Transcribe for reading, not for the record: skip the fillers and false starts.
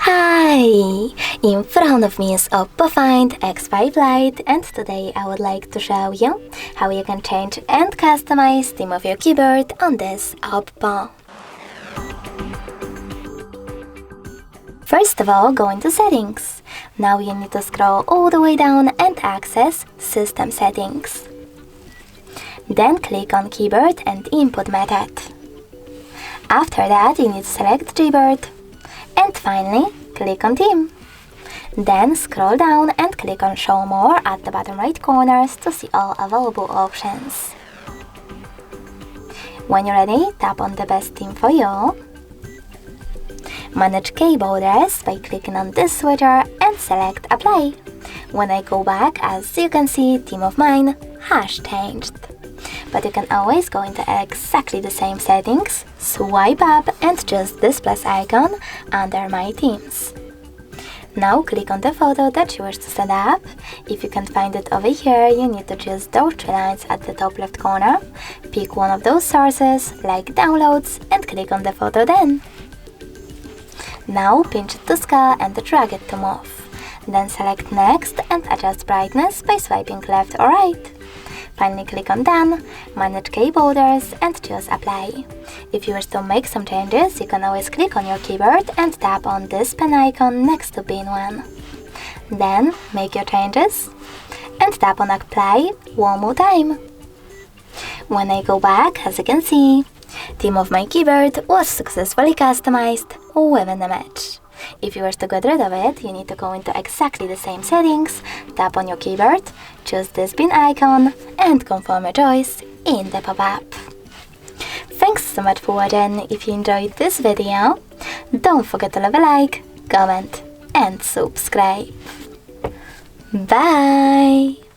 Hi! In front of me is OPPO FIND X5 LITE, and today I would like to show you how you can change and customize theme of your keyboard on this OPPO. First of all, go into Settings. Now you need to scroll all the way down and access System Settings. Then click on Keyboard and Input Method. After that, you need to select Gboard. And finally, click on Theme. Then scroll down and click on Show More at the bottom right corners to see all available options. When you're ready, tap on the best theme for you. Manage key borders by clicking on this switcher and select Apply. When I go back, as you can see, theme of mine has changed. But you can always go into exactly the same settings, swipe up and choose this plus icon under My Themes. Now click on the photo that you wish to set up. If you can't find it over here, you need to choose those three lines at the top left corner. Pick one of those sources, like Downloads, and click on the photo then. Now pinch it to scale and drag it to move. Then select Next and adjust brightness by swiping left or right. Finally click on Done, manage key borders and choose Apply. If you wish to make some changes, you can always click on your keyboard and tap on this pen icon next to Pin 1. Then make your changes and tap on Apply one more time. When I go back, as you can see, theme of my keyboard was successfully customized with an image. If you wish to get rid of it, you need to go into exactly the same settings, tap on your keyboard, choose this pin icon, and confirm your choice in the pop-up. Thanks so much for watching. If you enjoyed this video, don't forget to leave a like, comment, and subscribe. Bye!